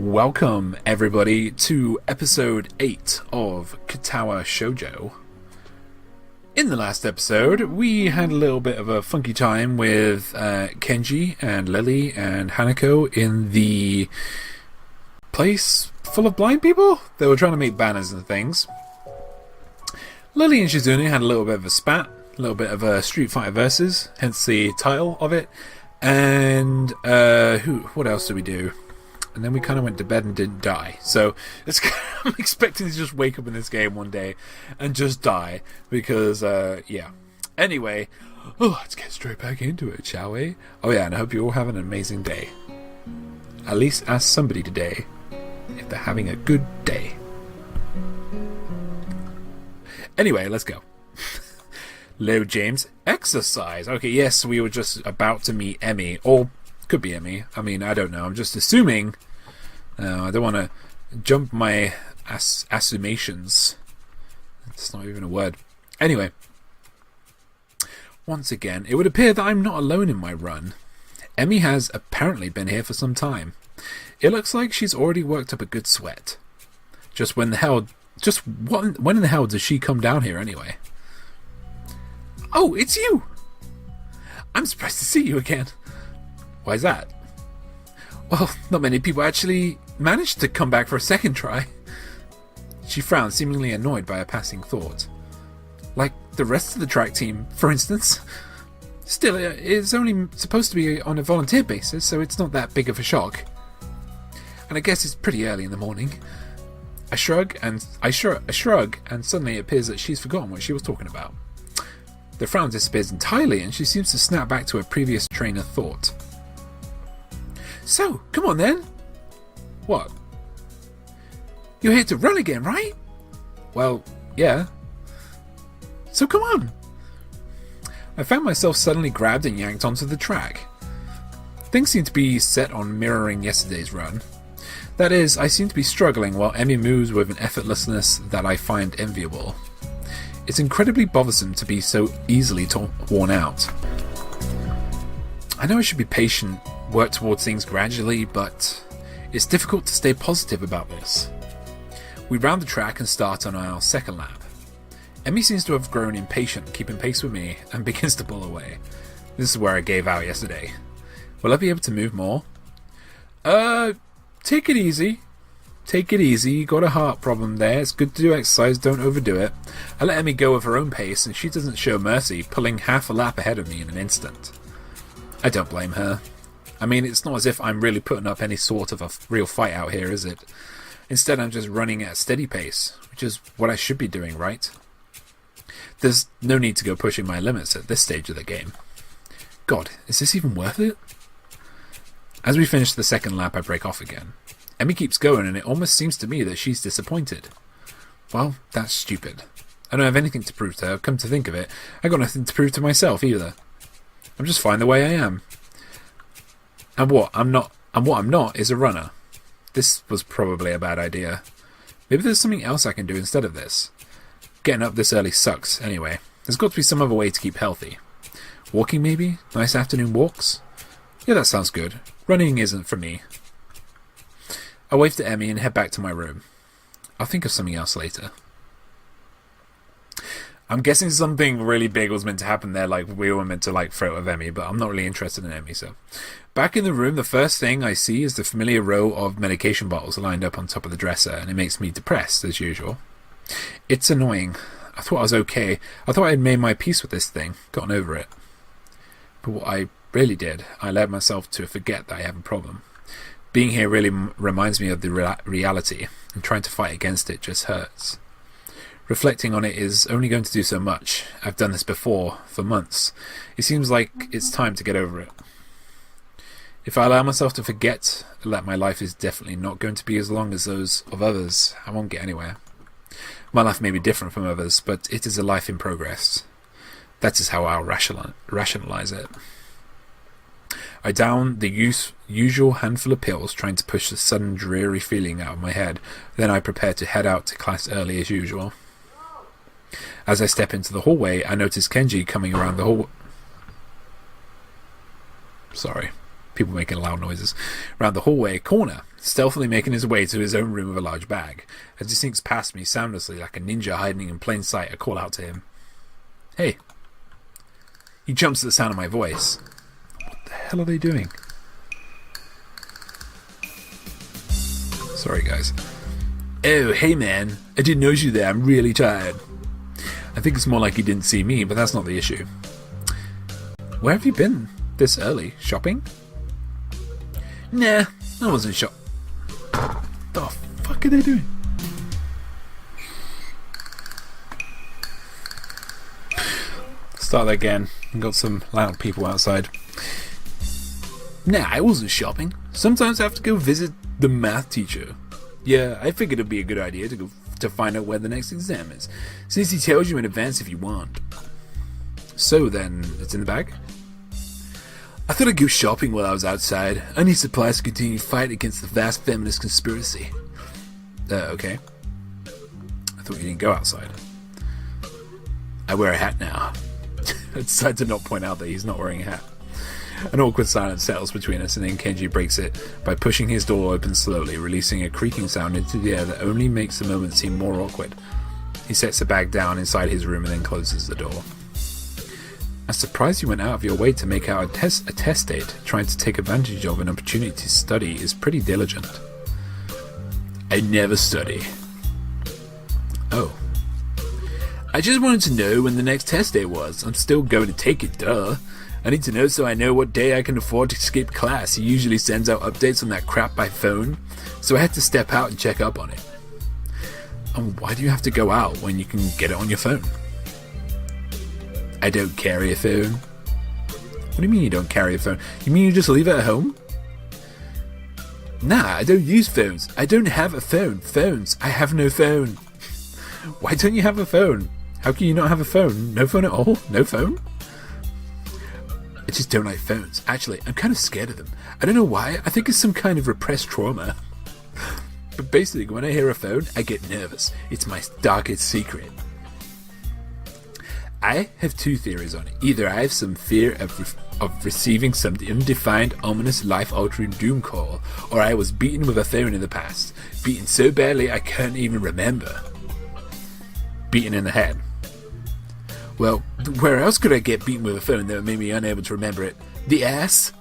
Welcome, everybody, to episode 8 of Katawa Shoujo. In the last episode, we had a little bit of a funky time with Kenji and Lily and Hanako in the place full of blind people. They were trying to make banners and things. Lily and Shizune had a little bit of a spat, a little bit of a Street Fighter Versus, hence the title of it. And what else did we do? And then we kind of went to bed and didn't die. So I'm expecting to just wake up in this game one day and just die. Because, yeah. Anyway, let's get straight back into it, shall we? Oh yeah, and I hope you all have an amazing day. At least ask somebody today if they're having a good day. Anyway, let's go. Hello, James. Exercise. Okay, yes, we were just about to meet Emmy. Or could be Emmy. I mean, I don't know. I'm just assuming. I don't want to jump my assumations. It's not even a word. Anyway. Once again, it would appear that I'm not alone in my run. Emmy has apparently been here for some time. It looks like she's already worked up a good sweat. When in the hell does she come down here anyway? Oh, it's you! I'm surprised to see you again. Why's that? Well, not many people actually managed to come back for a second try. She frowned, seemingly annoyed by a passing thought. Like the rest of the track team, for instance. Still, it's only supposed to be on a volunteer basis, so it's not that big of a shock. And I guess it's pretty early in the morning. I shrug, and suddenly it appears that she's forgotten what she was talking about. The frown disappears entirely, and she seems to snap back to her previous train of thought. So, come on then. What? You're here to run again, right? Well, yeah. So come on. I found myself suddenly grabbed and yanked onto the track. Things seem to be set on mirroring yesterday's run. That is, I seem to be struggling while Emmy moves with an effortlessness that I find enviable. It's incredibly bothersome to be so easily worn out. I know I should be patient, work towards things gradually, but it's difficult to stay positive about this. We round the track and start on our second lap. Emmy seems to have grown impatient, keeping pace with me, and begins to pull away. This is where I gave out yesterday. Will I be able to move more? Take it easy. Take it easy, you got a heart problem there. It's good to do exercise, don't overdo it. I let Emmy go with her own pace, and she doesn't show mercy, pulling half a lap ahead of me in an instant. I don't blame her. I mean, it's not as if I'm really putting up any sort of a real fight out here, is it? Instead, I'm just running at a steady pace, which is what I should be doing, right? There's no need to go pushing my limits at this stage of the game. God, is this even worth it? As we finish the second lap, I break off again. Emmy keeps going, and it almost seems to me that she's disappointed. Well, that's stupid. I don't have anything to prove to her. Come to think of it, I got nothing to prove to myself either. I'm just fine the way I am. And what I'm not is a runner. This was probably a bad idea. Maybe there's something else I can do instead of this. Getting up this early sucks, anyway. There's got to be some other way to keep healthy. Walking, maybe? Nice afternoon walks? Yeah, that sounds good. Running isn't for me. I wave to Emmy and head back to my room. I'll think of something else later. I'm guessing something really big was meant to happen there, like we were meant to throw it with Emmy, but I'm not really interested in Emmy, so. Back in the room, the first thing I see is the familiar row of medication bottles lined up on top of the dresser, and it makes me depressed, as usual. It's annoying. I thought I was okay. I thought I had made my peace with this thing, gotten over it. But what I really did, I allowed myself to forget that I have a problem. Being here really reminds me of the reality, and trying to fight against it just hurts. Reflecting on it is only going to do so much. I've done this before, for months. It seems like it's time to get over it. If I allow myself to forget that my life is definitely not going to be as long as those of others, I won't get anywhere. My life may be different from others, but it is a life in progress. That is how I'll rationalize it. I down the usual handful of pills, trying to push the sudden dreary feeling out of my head. Then I prepare to head out to class early as usual. As I step into the hallway, I notice Kenji coming around the hall. Sorry. people making loud noises, round the hallway corner, stealthily making his way to his own room with a large bag. As he sneaks past me soundlessly like a ninja hiding in plain sight, I call out to him. Hey. He jumps at the sound of my voice. What the hell are they doing? Sorry, guys. Oh, hey man. I didn't notice you there. I'm really tired. I think it's more like he didn't see me, but that's not the issue. Where have you been this early? Shopping? Nah, I wasn't shop. The fuck are they doing? Start again. Got some loud people outside. Nah, I wasn't shopping. Sometimes I have to go visit the math teacher. Yeah, I figured it'd be a good idea to go to find out where the next exam is, since he tells you in advance if you want. So then, it's in the bag? I thought I'd go shopping while I was outside. I need supplies to continue to fight against the vast feminist conspiracy. Okay. I thought you didn't go outside. I wear a hat now. I decide to not point out that he's not wearing a hat. An awkward silence settles between us, and then Kenji breaks it by pushing his door open slowly, releasing a creaking sound into the air that only makes the moment seem more awkward. He sets the bag down inside his room and then closes the door. I'm surprised you went out of your way to make out a test date. Trying to take advantage of an opportunity to study is pretty diligent. I never study. Oh. I just wanted to know when the next test day was. I'm still going to take it, duh. I need to know so I know what day I can afford to skip class. He usually sends out updates on that crap by phone, so I had to step out and check up on it. And why do you have to go out when you can get it on your phone? I don't carry a phone. What do you mean you don't carry a phone? You mean you just leave it at home? Nah, I don't use phones. I don't have a phone. Phones. I have no phone. Why don't you have a phone? How can you not have a phone? No phone at all? No phone? I just don't like phones. Actually, I'm kind of scared of them. I don't know why. I think it's some kind of repressed trauma. But basically, when I hear a phone, I get nervous. It's my darkest secret. I have two theories on it. Either I have some fear of receiving some undefined, ominous, life-altering doom call, or I was beaten with a phone in the past. Beaten so badly I can't even remember. Beaten in the head. Well, where else could I get beaten with a phone that would make me unable to remember it? The ass?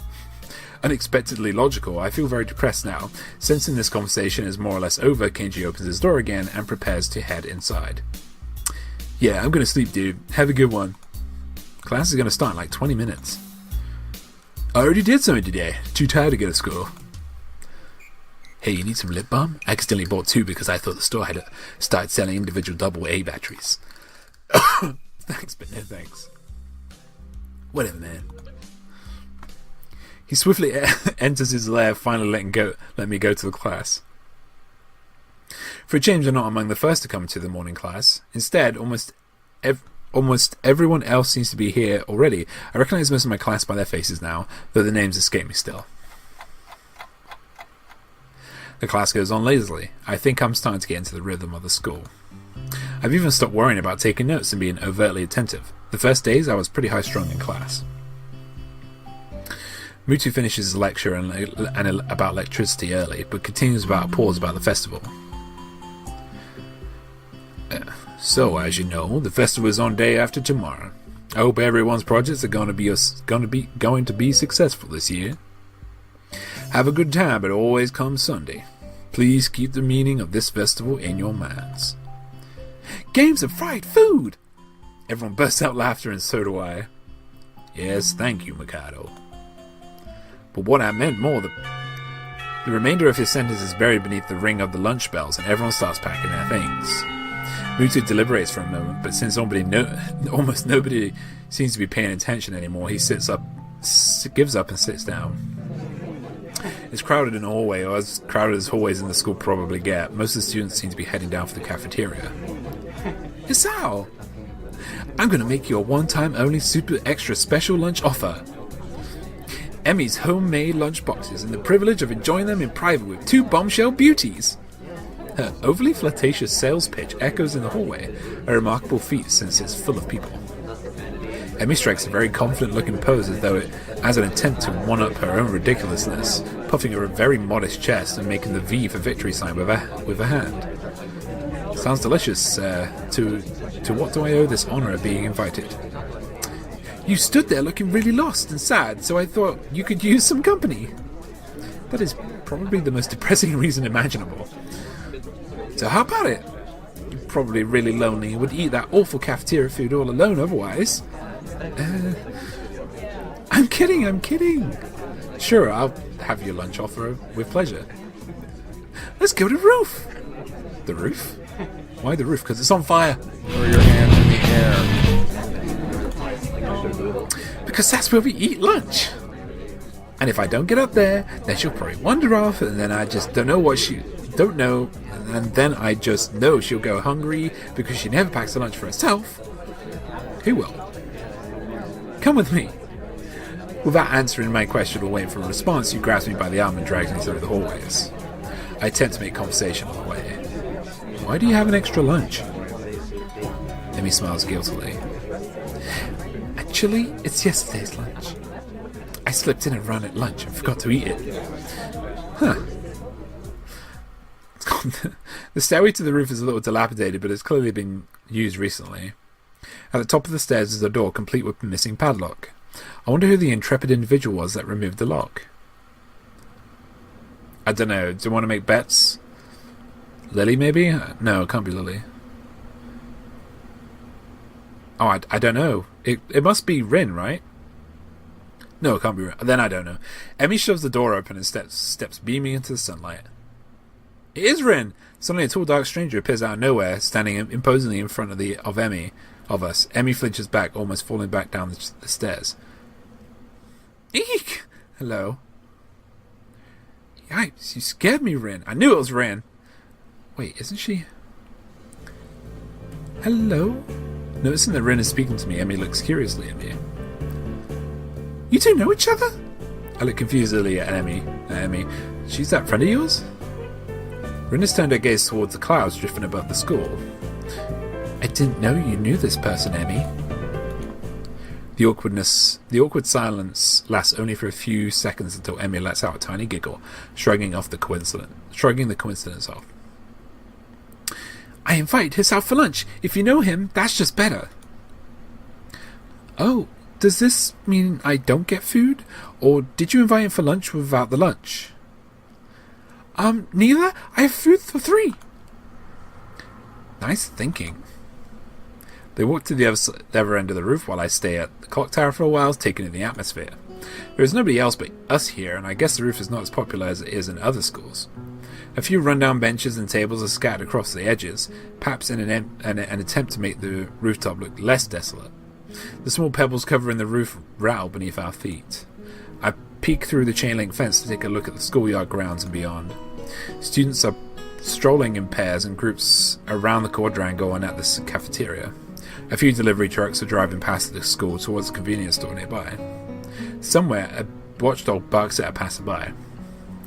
Unexpectedly logical, I feel very depressed now. Sensing this conversation is more or less over, Kenji opens his door again and prepares to head inside. Yeah, I'm gonna sleep, dude. Have a good one. Class is gonna start in like 20 minutes. I already did something today. Too tired to go to school. Hey, you need some lip balm? I accidentally bought 2 because I thought the store had started selling individual AA batteries. Thanks, but no thanks. Whatever, man. He swiftly enters his lair, finally letting me go to the class. For a change, I'm not among the first to come to the morning class. Instead, almost everyone else seems to be here already. I recognize most of my class by their faces now, though the names escape me still. The class goes on lazily. I think I'm starting to get into the rhythm of the school. I've even stopped worrying about taking notes and being overtly attentive. The first days, I was pretty high-strung in class. Mutu finishes his lecture about electricity early, but continues about a pause about the festival. So, as you know, the festival is on day after tomorrow. I hope everyone's projects are going to be successful this year. Have a good time, but always come Sunday. Please keep the meaning of this festival in your minds. Games of fried food! Everyone bursts out laughter, and so do I. Yes, thank you, Mikado. But what I meant more, the remainder of his sentence is buried beneath the ring of the lunch bells, and everyone starts packing their things. Mutu deliberates for a moment, but since almost nobody seems to be paying attention anymore, he gives up and sits down. It's crowded in the hallway, or as crowded as hallways in the school probably get. Most of the students seem to be heading down for the cafeteria. Hisao! I'm going to make you a one-time only super extra special lunch offer. Emmy's homemade lunch boxes and the privilege of enjoying them in private with 2 bombshell beauties. Her overly flirtatious sales pitch echoes in the hallway, a remarkable feat since it's full of people. Emmy strikes a very confident-looking pose as an attempt to one-up her own ridiculousness, puffing her very modest chest and making the V for victory sign with her hand. Sounds delicious. To what do I owe this honour of being invited? You stood there looking really lost and sad, so I thought you could use some company. That is probably the most depressing reason imaginable. So how about it? You're probably really lonely and would eat that awful cafeteria food all alone otherwise. I'm kidding. Sure, I'll have your lunch offer with pleasure. Let's go to the roof. The roof? Why the roof? Because it's on fire. Throw your hands in the air. Because that's where we eat lunch. And if I don't get up there, then she'll probably wander off, and then I just don't know and then I just know she'll go hungry because she never packs a lunch for herself. Who will? Come with me. Without answering my question or waiting for a response, she grabs me by the arm and drags me through the hallways. I attempt to make conversation on the way. Why do you have an extra lunch? Emmy smiles guiltily. Actually, it's yesterday's lunch. I slipped in and ran at lunch and forgot to eat it. Huh. The stairway to the roof is a little dilapidated, but it's clearly been used recently. At the top of the stairs is a door complete with a missing padlock. I wonder who the intrepid individual was that removed the lock. I don't know. Do you want to make bets? Lily, maybe? No, it can't be Lily. Oh, I don't know. It must be Rin, right? No, it can't be Rin. Then I don't know. Emmy shoves the door open and steps beaming into the sunlight. It is Rin! Suddenly a tall dark stranger appears out of nowhere, standing imposingly in front of us. Emmy flinches back, almost falling back down the stairs. Eek! Hello. Yikes, you scared me, Rin. I knew it was Rin. Wait, isn't she? Hello? Noticing that Rin is speaking to me, Emmy looks curiously at me. You two know each other? I look confusedly at Emmy. She's that friend of yours? Rin has turned her gaze towards the clouds drifting above the school. I didn't know you knew this person, Emmy. The awkward silence lasts only for a few seconds until Emmy lets out a tiny giggle, shrugging the coincidence off. I invited Hisao for lunch. If you know him, that's just better. Oh, does this mean I don't get food? Or did you invite him for lunch without the lunch? Neither. I have food for 3. Nice thinking. They walk to the other end of the roof while I stay at the clock tower for a while, taking in the atmosphere. There is nobody else but us here, and I guess the roof is not as popular as it is in other schools. A few rundown benches and tables are scattered across the edges, perhaps in an attempt to make the rooftop look less desolate. The small pebbles covering the roof rattle beneath our feet. I peek through the chain-link fence to take a look at the schoolyard grounds and beyond. Students are strolling in pairs and groups around the quadrangle and at the cafeteria. A few delivery trucks are driving past the school towards the convenience store nearby. Somewhere, a watchdog barks at a passerby.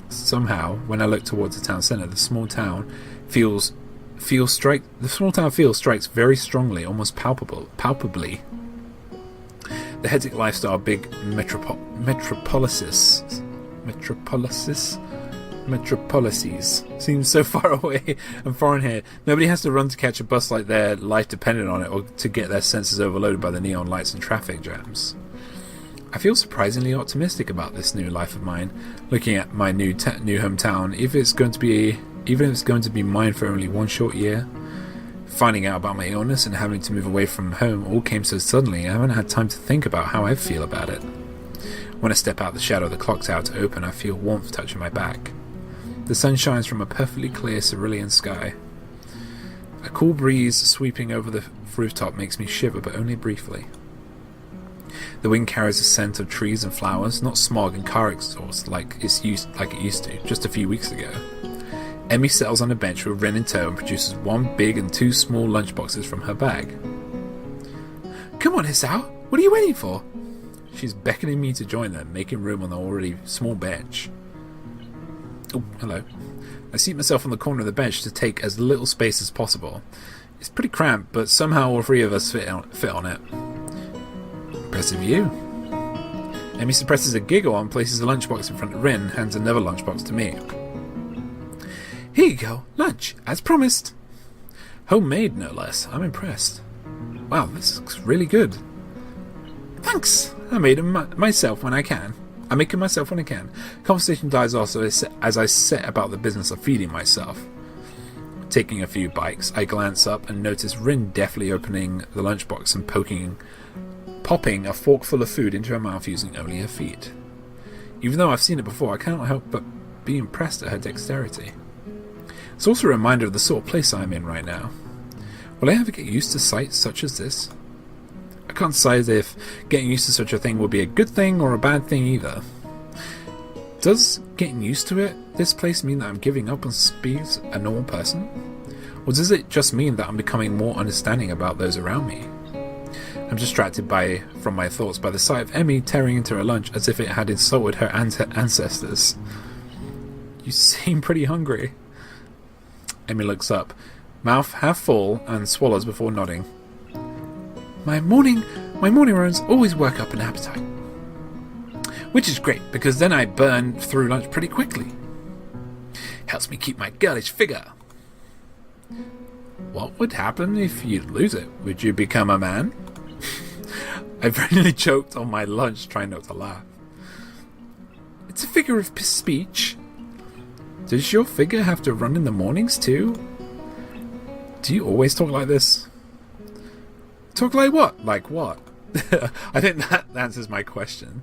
Somehow, when I look towards the town centre, the small town feel strikes very strongly, almost palpably. The hectic lifestyle of big metropolises seems so far away and foreign here. Nobody has to run to catch a bus like their life depended on it, or to get their senses overloaded by the neon lights and traffic jams. I feel surprisingly optimistic about this new life of mine, looking at my new hometown, even if it's going to be mine for only one short year. Finding out about my illness and having to move away from home all came so suddenly I haven't had time to think about how I feel about it. When I step out the shadow of the clock tower to open, I feel warmth touching my back. The sun shines from a perfectly clear cerulean sky. A cool breeze sweeping over the rooftop makes me shiver, but only briefly. The wind carries a scent of trees and flowers, not smog and car exhaust like it used to, just a few weeks ago. Emmy settles on a bench with Rin in tow and produces 1 big and 2 small lunchboxes from her bag. Come on, Hisao, what are you waiting for? She's beckoning me to join them, making room on the already small bench. Oh, hello. I seat myself on the corner of the bench to take as little space as possible. It's pretty cramped, but somehow all 3 of us fit on it. Impressive you. Emmy suppresses a giggle and places a lunchbox in front of Rin, hands another lunchbox to me. Here you go, lunch, as promised. Homemade, no less. I'm impressed. Wow, this looks really good. Thanks. I made them myself when I can. I make them myself when I can. Conversation dies also as I set about the business of feeding myself. Taking a few bites, I glance up and notice Rin deftly opening the lunchbox and popping a fork full of food into her mouth using only her feet. Even though I've seen it before, I cannot help but be impressed at her dexterity. It's also a reminder of the sort of place I am in right now. Will I ever get used to sights such as this? I can't decide if getting used to such a thing will be a good thing or a bad thing either. Does getting used to this place mean that I'm giving up on being a normal person? Or does it just mean that I'm becoming more understanding about those around me? I'm distracted from my thoughts by the sight of Emmy tearing into her lunch as if it had insulted her ancestors. You seem pretty hungry. Emmy looks up, mouth half full, and swallows before nodding. My morning runs always work up an appetite. Which is great, because then I burn through lunch pretty quickly. Helps me keep my girlish figure. What would happen if you lose it? Would you become a man? I've really choked on my lunch trying not to laugh. It's a figure of speech. Does your figure have to run in the mornings too? Do you always talk like this? Talk like what? Like what? I think that answers my question.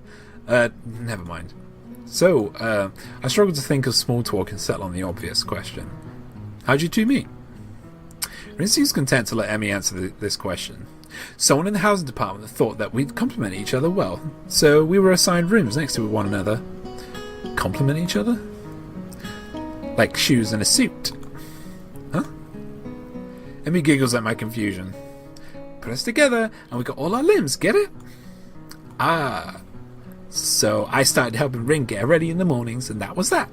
Never mind. So, I struggle to think of small talk and settle on the obvious question. How'd you two meet? Rin seems content to let Emmy answer this question. Someone in the housing department thought that we'd complement each other well, so we were assigned rooms next to one another. Complement each other? Like shoes and a suit. Huh? Emmy giggles at my confusion. Put us together and we got all our limbs, get it? Ah. So I started helping Rin get ready in the mornings and that was that.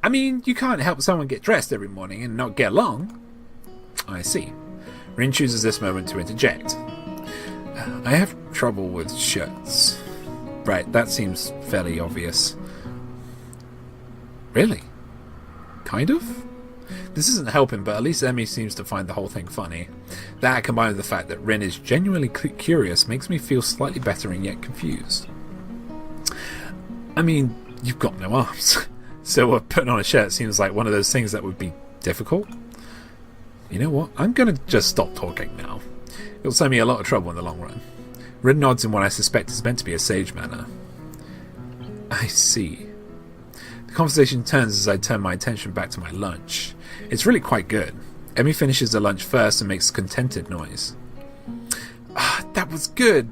I mean, you can't help someone get dressed every morning and not get along. I see. Rin chooses this moment to interject. I have trouble with shirts. Right, that seems fairly obvious. Really? Kind of? This isn't helping, but at least Emmy seems to find the whole thing funny. That, combined with the fact that Rin is genuinely curious, makes me feel slightly better and yet confused. I mean, you've got no arms. So putting on a shirt seems like one of those things that would be difficult. You know what? I'm going to just stop talking now. It'll save me a lot of trouble in the long run. Rin nods in what I suspect is meant to be a sage manner. I see. The conversation turns as I turn my attention back to my lunch. It's really quite good. Emmy finishes the lunch first and makes a contented noise. Ah, that was good!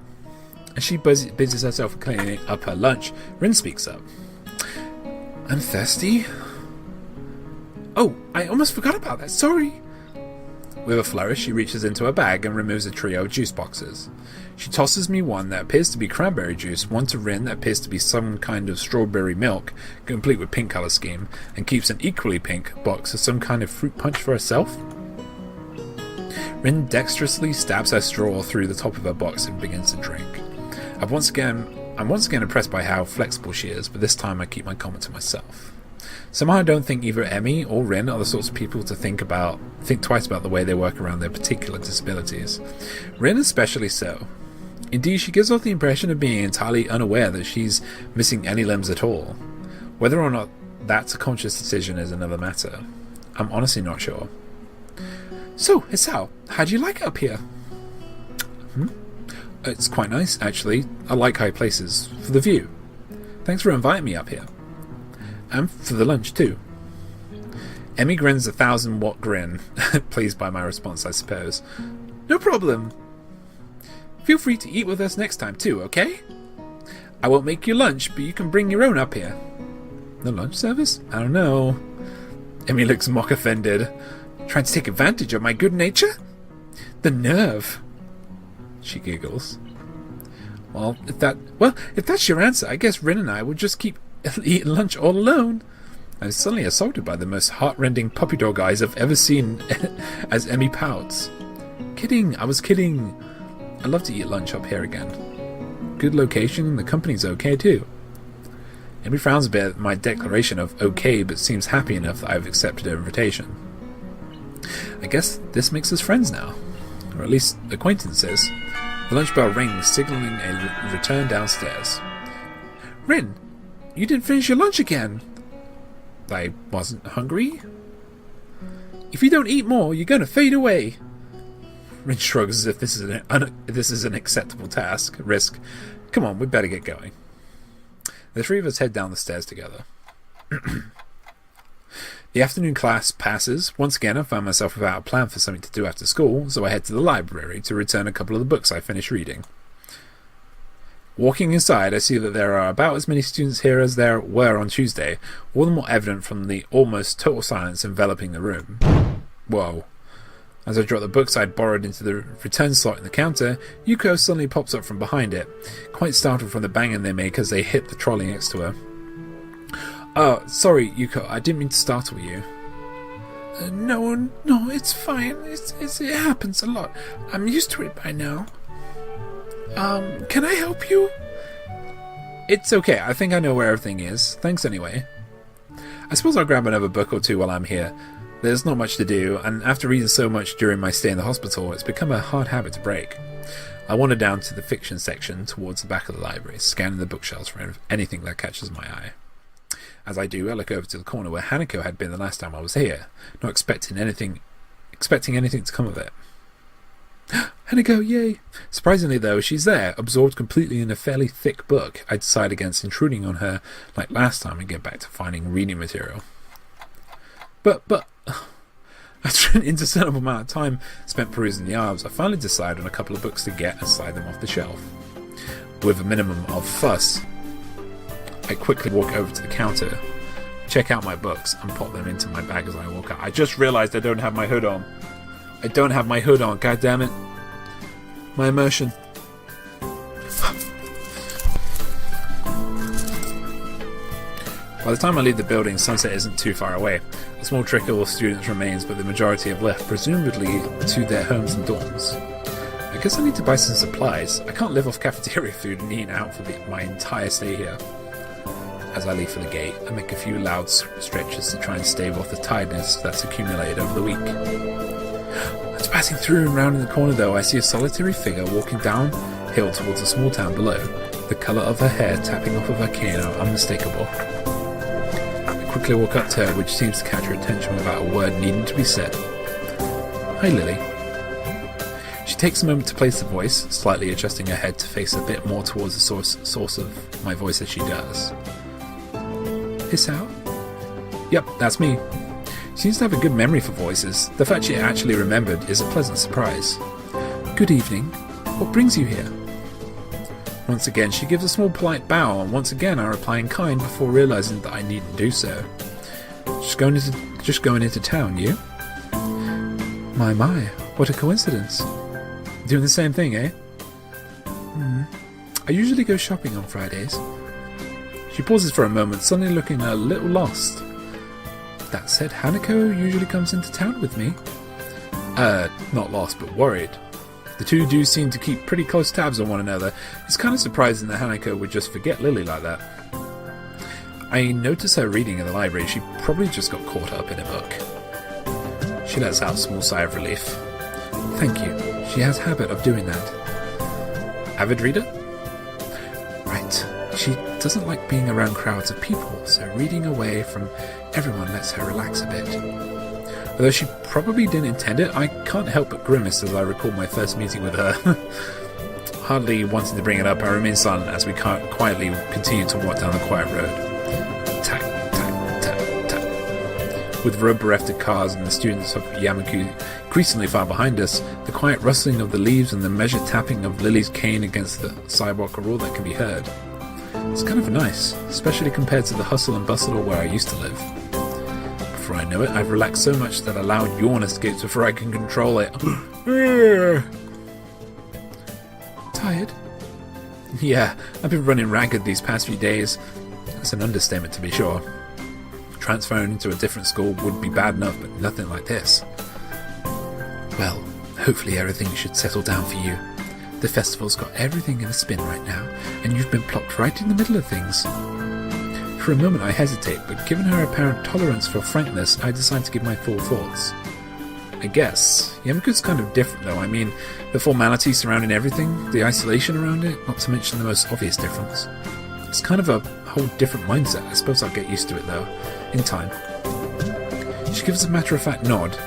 As she busies herself cleaning up her lunch, Rin speaks up. I'm thirsty. Oh, I almost forgot about that, sorry. With a flourish, she reaches into her bag and removes a trio of juice boxes. She tosses me one that appears to be cranberry juice, one to Rin that appears to be some kind of strawberry milk, complete with pink colour scheme, and keeps an equally pink box of some kind of fruit punch for herself. Rin dexterously stabs her straw through the top of her box and begins to drink. I'm once again impressed by how flexible she is, but this time I keep my comment to myself. Somehow I don't think either Emmy or Rin are the sorts of people to think twice about the way they work around their particular disabilities. Rin especially so. Indeed, she gives off the impression of being entirely unaware that she's missing any limbs at all. Whether or not that's a conscious decision is another matter. I'm honestly not sure. So, Hisao, how do you like it up here? It's quite nice, actually. I like high places. For the view. Thanks for inviting me up here. And for the lunch, too. Emmy grins a 1,000-watt grin, pleased by my response, I suppose. No problem. Feel free to eat with us next time, too, okay? I won't make you lunch, but you can bring your own up here. The lunch service? I don't know. Emmy looks mock offended. Trying to take advantage of my good nature? The nerve. She giggles. Well, if that's your answer, I guess Rin and I will just keep eating lunch all alone. I'm suddenly assaulted by the most heart-rending puppy dog eyes I've ever seen as Emmy pouts. Kidding, I was kidding. I'd love to eat lunch up here again. Good location and the company's okay too. Amy frowns a bit at my declaration of okay, but seems happy enough that I've accepted her invitation. I guess this makes us friends now. Or at least acquaintances. The lunch bell rings, signaling a return downstairs. Rin, you didn't finish your lunch again. I wasn't hungry. If you don't eat more, you're going to fade away. Rin shrugs as if this is an acceptable risk. Come on, we'd better get going. The three of us head down the stairs together. The afternoon class passes. Once again, I find myself without a plan for something to do after school, so I head to the library to return a couple of the books I finished reading. Walking inside, I see that there are about as many students here as there were on Tuesday, all the more evident from the almost total silence enveloping the room. Whoa. As I drop the books I'd borrowed into the return slot in the counter, Yuko suddenly pops up from behind it, quite startled from the banging they make as they hit the trolley next to her. Oh, sorry, Yuko, I didn't mean to startle you. No, it's fine. It happens a lot. I'm used to it by now. Can I help you? It's okay, I think I know where everything is. Thanks anyway. I suppose I'll grab another book or two while I'm here. There's not much to do, and after reading so much during my stay in the hospital, it's become a hard habit to break. I wander down to the fiction section towards the back of the library, scanning the bookshelves for anything that catches my eye. As I do, I look over to the corner where Hanako had been the last time I was here, not expecting anything to come of it. Hanako, yay! Surprisingly though, she's there, absorbed completely in a fairly thick book. I decide against intruding on her like last time and get back to finding reading material. But, after an indiscernible amount of time spent perusing the aisles, I finally decide on a couple of books to get and slide them off the shelf. With a minimum of fuss, I quickly walk over to the counter, check out my books, and pop them into my bag as I walk out. I just realised I don't have my hood on. God damn it. My immersion. By the time I leave the building, sunset isn't too far away. A small trickle of students remains, but the majority have left, presumably to their homes and dorms. I guess I need to buy some supplies. I can't live off cafeteria food and eat out for my entire stay here. As I leave for the gate, I make a few loud stretches to try and stave off the tiredness that's accumulated over the week. As passing through and round in the corner though, I see a solitary figure walking downhill towards a small town below. The colour of her hair tapping off of her cane are unmistakable. I quickly walk up to her, which seems to catch her attention without a word needing to be said. Hi, Lily. She takes a moment to place the voice, slightly adjusting her head to face a bit more towards the source of my voice as she does. Hisao? Yep, that's me. She seems to have a good memory for voices. The fact she actually remembered is a pleasant surprise. Good evening. What brings you here? Once again, she gives a small polite bow, and once again I reply in kind before realising that I needn't do so. Just going into town, you? My, what a coincidence. Doing the same thing, eh? I usually go shopping on Fridays. She pauses for a moment, suddenly looking a little lost. That said, Hanako usually comes into town with me. Not lost, but worried. The two do seem to keep pretty close tabs on one another. It's kind of surprising that Hanako would just forget Lily like that. I notice her reading in the library. She probably just got caught up in a book. She lets out a small sigh of relief. Thank you. She has a habit of doing that. Avid reader? Right. She doesn't like being around crowds of people, so reading away from everyone lets her relax a bit. Although she probably didn't intend it, I can't help but grimace as I recall my first meeting with her. Hardly wanting to bring it up, I remain silent as we quietly continue to walk down the quiet road. Tap, tap, tap, tap. With road-bereft cars and the students of Yamaku increasingly far behind us, the quiet rustling of the leaves and the measured tapping of Lily's cane against the sidewalk are all that can be heard. It's kind of nice, especially compared to the hustle and bustle of where I used to live. Before I know it, I've relaxed so much that a loud yawn escapes before I can control it. Tired? Yeah, I've been running ragged these past few days. That's an understatement to be sure. Transferring into a different school would be bad enough, but nothing like this. Well, hopefully everything should settle down for you. The festival's got everything in a spin right now, and you've been plopped right in the middle of things. For a moment I hesitate, but given her apparent tolerance for frankness, I decide to give my full thoughts. I guess. Yamaku's kind of different though. I mean, the formality surrounding everything, the isolation around it, not to mention the most obvious difference. It's kind of a whole different mindset. I suppose I'll get used to it though, in time. She gives a matter-of-fact nod,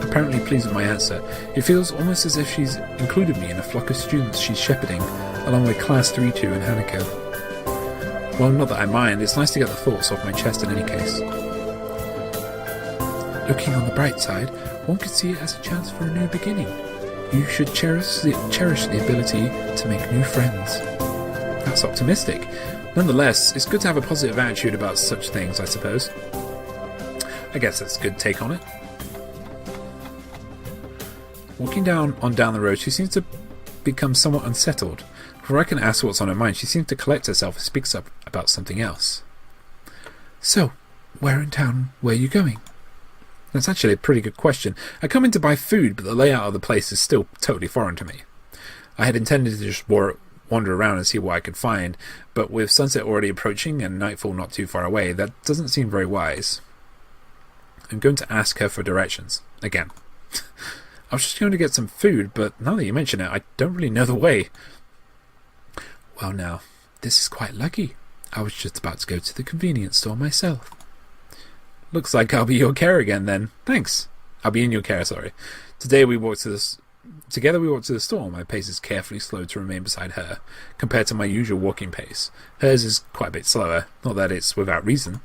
apparently pleased with my answer. It feels almost as if she's included me in a flock of students she's shepherding, along with Class 3-2 and Hanako. Well, not that I mind, it's nice to get the thoughts off my chest in any case. Looking on the bright side, one could see it as a chance for a new beginning. You should cherish the ability to make new friends. That's optimistic. Nonetheless, it's good to have a positive attitude about such things, I suppose. I guess that's a good take on it. Walking down the road, she seems to become somewhat unsettled. Before I can ask what's on her mind, she seems to collect herself and speaks up about something else. So, where in town were you going? That's actually a pretty good question. I come in to buy food, but the layout of the place is still totally foreign to me. I had intended to just wander around and see what I could find, but with sunset already approaching and nightfall not too far away, that doesn't seem very wise. I'm going to ask her for directions. Again. I was just going to get some food, but now that you mention it, I don't really know the way. Well now, this is quite lucky. I was just about to go to the convenience store myself. Looks like I'll be your care again then. Thanks. I'll be in your care, sorry. Together we walked to the store. My pace is carefully slowed to remain beside her, compared to my usual walking pace. Hers is quite a bit slower, not that it's without reason.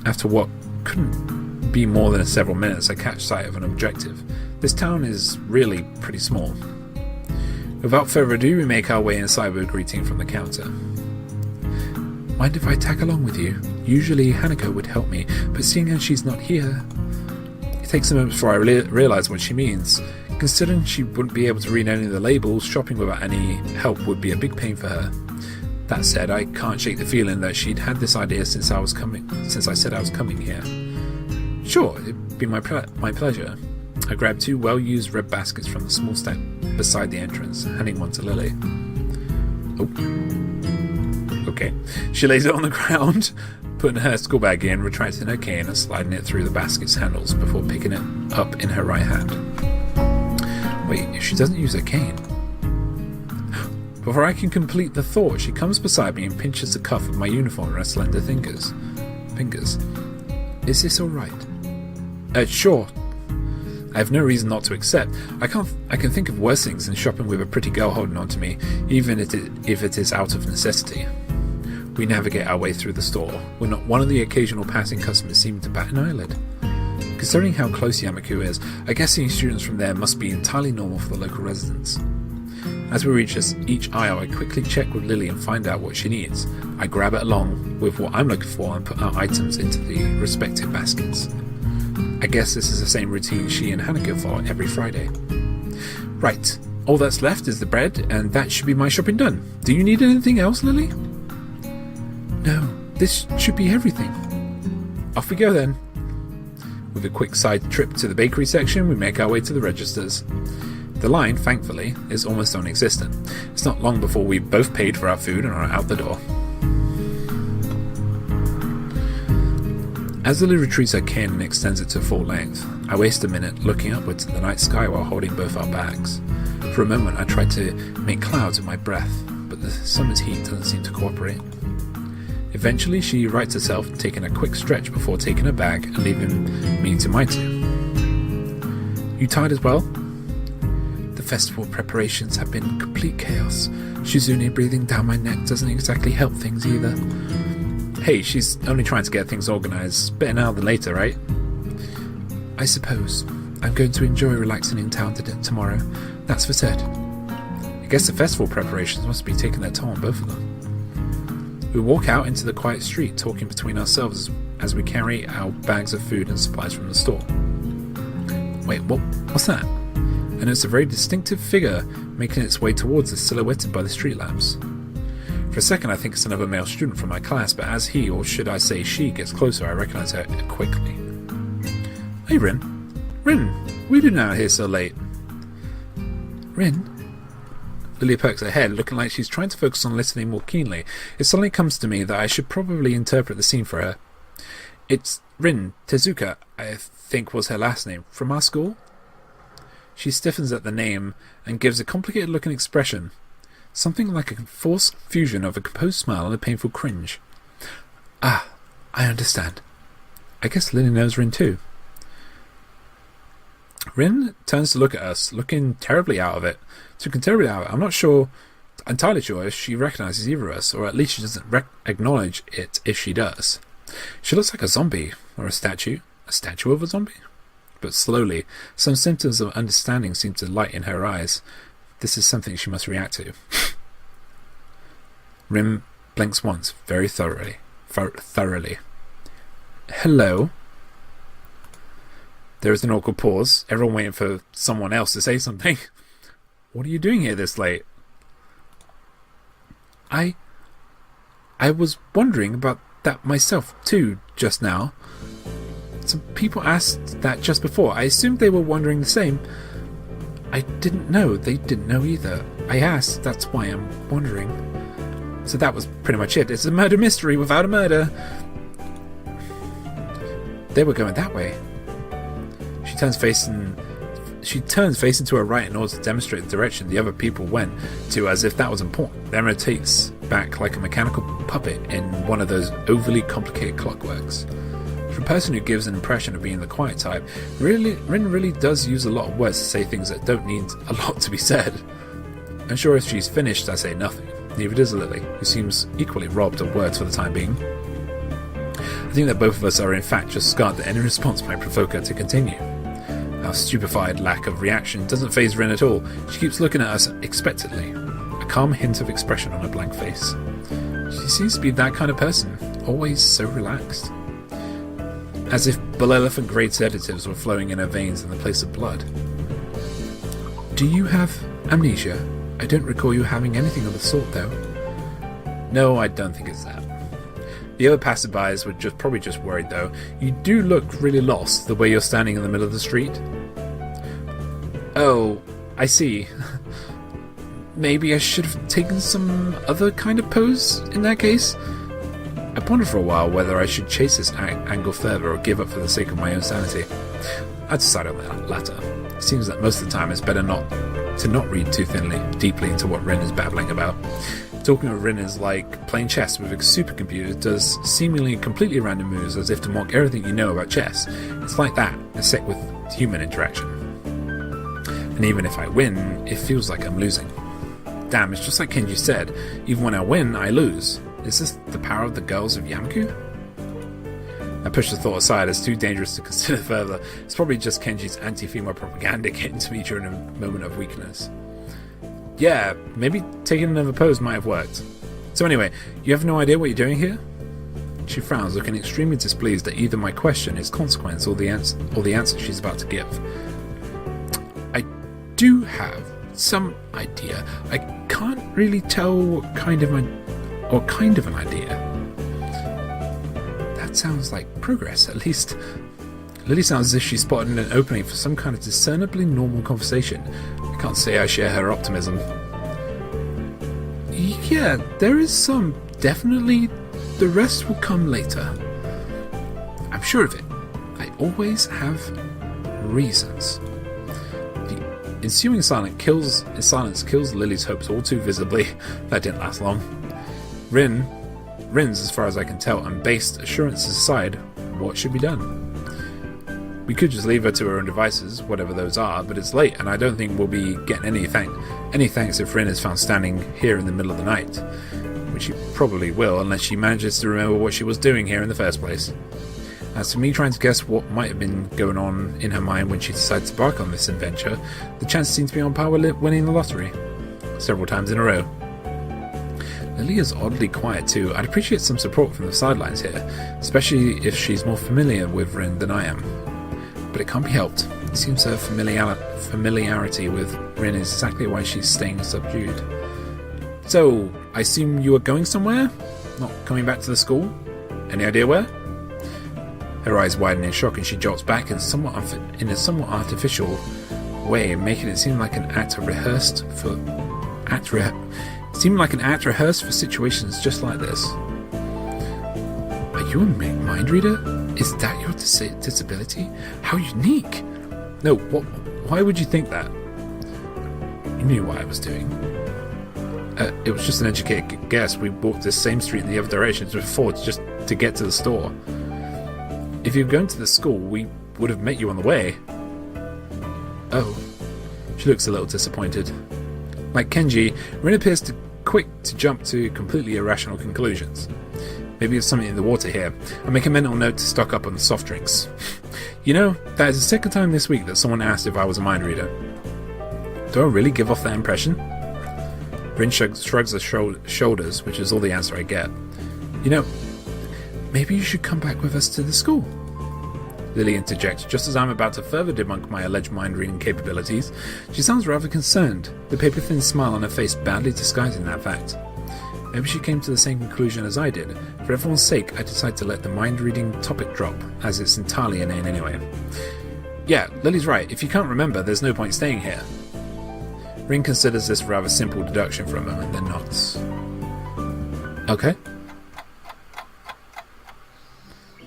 After what couldn't be more than several minutes, I catch sight of an objective. This town is really pretty small. Without further ado, we make our way inside with a greeting from the counter. Mind if I tag along with you? Usually Hanako would help me, but seeing as she's not here... It takes a moment before I realise what she means. Considering she wouldn't be able to read any of the labels, shopping without any help would be a big pain for her. That said, I can't shake the feeling that she'd had this idea since I said I was coming here. Sure, it'd be my pleasure. I grabbed 2 well-used red baskets from the small stack beside the entrance, handing one to Lily. Oh. Okay. She lays it on the ground, putting her school bag in, retracting her cane and sliding it through the basket's handles before picking it up in her right hand. Wait, she doesn't use her cane. Before I can complete the thought, she comes beside me and pinches the cuff of my uniform with her slender fingers. Is this alright? Sure. I have no reason not to accept. I can think of worse things than shopping with a pretty girl holding on to me, even if it is out of necessity. We navigate our way through the store, where not one of the occasional passing customers seemed to bat an eyelid. Considering how close Yamaku is, I guess seeing students from there must be entirely normal for the local residents. As we reach each aisle, I quickly check with Lily and find out what she needs. I grab it along with what I'm looking for and put our items into the respective baskets. I guess this is the same routine she and Hanako follow every Friday. Right, all that's left is the bread, and that should be my shopping done. Do you need anything else, Lily? No, this should be everything. Off we go then. With a quick side trip to the bakery section, we make our way to the registers. The line, thankfully, is almost non-existent. It's not long before we've both paid for our food and are out the door. As Lily retrieves her cane and extends it to full length, I waste a minute looking upwards at the night sky while holding both our bags. For a moment I try to make clouds with my breath, but the summer's heat doesn't seem to cooperate. Eventually she rights herself, taking a quick stretch before taking her bag and leaving me to my 2. You tired as well? The festival preparations have been complete chaos. Shizune breathing down my neck doesn't exactly help things either. Hey, she's only trying to get things organised. Better now than later, right? I suppose. I'm going to enjoy relaxing in town tomorrow. That's for certain. I guess the festival preparations must be taking their toll on both of them. We walk out into the quiet street, talking between ourselves as we carry our bags of food and supplies from the store. Wait, what's that? And it's a very distinctive figure making its way towards us, silhouetted by the street lamps. For a second I think it's another male student from my class, but as he, or should I say she, gets closer I recognise her quickly. Hey Rin, what are you doing out here so late? Rin? Lily perks her head, looking like she's trying to focus on listening more keenly. It suddenly comes to me that I should probably interpret the scene for her. It's Rin Tezuka, I think was her last name, from our school. She stiffens at the name and gives a complicated-looking expression, something like a forced fusion of a composed smile and a painful cringe. Ah, I understand. I guess Lily knows Rin too. Rin turns to look at us, looking terribly out of it. I'm not entirely sure if she recognises either of us, or at least she doesn't acknowledge it if she does. She looks like a zombie, or a statue of a zombie. But slowly, some symptoms of understanding seem to light in her eyes. This is something she must react to. Rin blinks once, very thoroughly. Hello? There is an awkward pause, everyone waiting for someone else to say something. What are you doing here this late? I was wondering about that myself too, just now. Some people asked that just before. I assumed they were wondering the same. I didn't know. They didn't know either. I asked, that's why I'm wondering. So that was pretty much it. It's a murder mystery without a murder. They were going that way. She turns facing to her right in order to demonstrate the direction the other people went to, as if that was important. Then rotates back like a mechanical puppet in one of those overly complicated clockworks. For a person who gives an impression of being the quiet type, Rin really does use a lot of words to say things that don't need a lot to be said. Unsure if she's finished, I say nothing. Neither does Lily, who seems equally robbed of words for the time being. I think that both of us are in fact just scarred that any response might provoke her to continue. Our stupefied lack of reaction doesn't faze Rin at all. She keeps looking at us expectantly, a calm hint of expression on her blank face. She seems to be that kind of person, always so relaxed. As if bull elephant grade sedatives were flowing in her veins in the place of blood. Do you have amnesia? I don't recall you having anything of the sort, though. No, I don't think it's that. The other passerbys were probably just worried, though. You do look really lost, the way you're standing in the middle of the street. Oh, I see. Maybe I should have taken some other kind of pose in that case? I pondered for a while whether I should chase this angle further or give up for the sake of my own sanity. I decided on the latter. It seems that most of the time it's better not read too deeply into what Rin is babbling about. Talking with Rin is like playing chess with a supercomputer that does seemingly completely random moves as if to mock everything you know about chess. It's like that, except with human interaction. And even if I win, it feels like I'm losing. Damn, it's just like Kenji said, even when I win, I lose. Is this the power of the girls of Yamaku? I pushed the thought aside as too dangerous to consider further. It's probably just Kenji's anti-female propaganda getting to me during a moment of weakness. Yeah, maybe taking another pose might have worked. So anyway, you have no idea what you're doing here? She frowns, looking extremely displeased at either my question, its consequence, or the answer she's about to give. I do have some idea. I can't really tell what kind of an idea. That sounds like progress, at least. Lily sounds as if she's spotted an opening for some kind of discernibly normal conversation. I can't say I share her optimism. Yeah, there is some. Definitely. The rest will come later. I'm sure of it. I always have reasons. The ensuing silence kills Lily's hopes all too visibly. That didn't last long. Rin's, as far as I can tell, and based assurances aside, what should be done? We could just leave her to her own devices, whatever those are, but it's late, and I don't think we'll be getting any thanks if Rin is found standing here in the middle of the night, which she probably will, unless she manages to remember what she was doing here in the first place. As for me trying to guess what might have been going on in her mind when she decided to embark on this adventure, the chances seem to be on par with winning the lottery, several times in a row. Lily is oddly quiet too. I'd appreciate some support from the sidelines here, especially if she's more familiar with Rin than I am. But it can't be helped. It seems her familiarity with Rin is exactly why she's staying subdued. So, I assume you are going somewhere? Not coming back to the school? Any idea where? Her eyes widen in shock and she jolts back in a somewhat artificial way, making it seem like an act rehearsed for situations just like this. Are you a mind reader? Is that your disability? How unique! No, why would you think that? You knew what I was doing. It was just an educated guess. We walked this same street in the other directions before just to get to the store. If you were going to the school, we would have met you on the way. Oh. She looks a little disappointed. Like Kenji, Rin appears quick to jump to completely irrational conclusions. Maybe there's something in the water here. I'll make a mental note to stock up on the soft drinks. You know, that is the second time this week that someone asked if I was a mind reader. Do I really give off that impression? Rin shrugs her shoulders, which is all the answer I get. You know, maybe you should come back with us to the school. Lily interjects just as I'm about to further debunk my alleged mind-reading capabilities. She sounds rather concerned, the paper-thin smile on her face badly disguising that fact. Maybe she came to the same conclusion as I did. For everyone's sake, I decided to let the mind-reading topic drop, as it's entirely inane anyway. Yeah, Lily's right. If you can't remember, there's no point staying here. Rin considers this a rather simple deduction for a moment, then nods. Okay.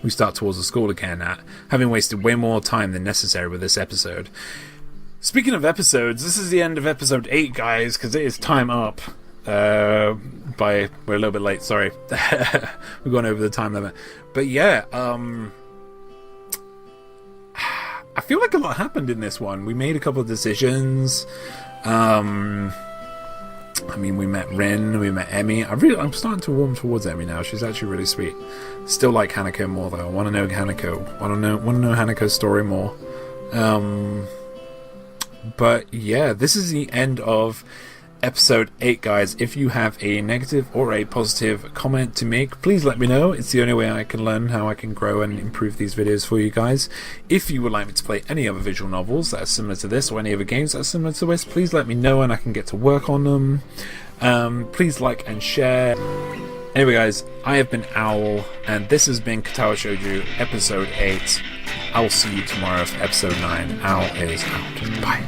We start towards the school again, having wasted way more time than necessary with this episode. Speaking of episodes, this is the end of episode 8, guys, because it is time up. We're a little bit late, sorry. We've gone over the time limit. But yeah, I feel like a lot happened in this one. We made a couple of decisions. I mean, we met Rin, we met Emmy. I'm starting to warm towards Emmy now. She's actually really sweet. Still like Hanako more though. I want to know Hanako. Want to know Hanako's story more. But yeah, this is the end of episode 8, guys. If you have a negative or a positive comment to make, please let me know. It's the only way I can learn how I can grow and improve these videos for you guys. If you would like me to play any other visual novels that are similar to this, or any other games that are similar to this, please let me know and I can get to work on them. Please like and share. Anyway, guys, I have been Owl, and this has been Katawa Shoujo episode 8. I will see you tomorrow for episode 9. Owl is out. Bye.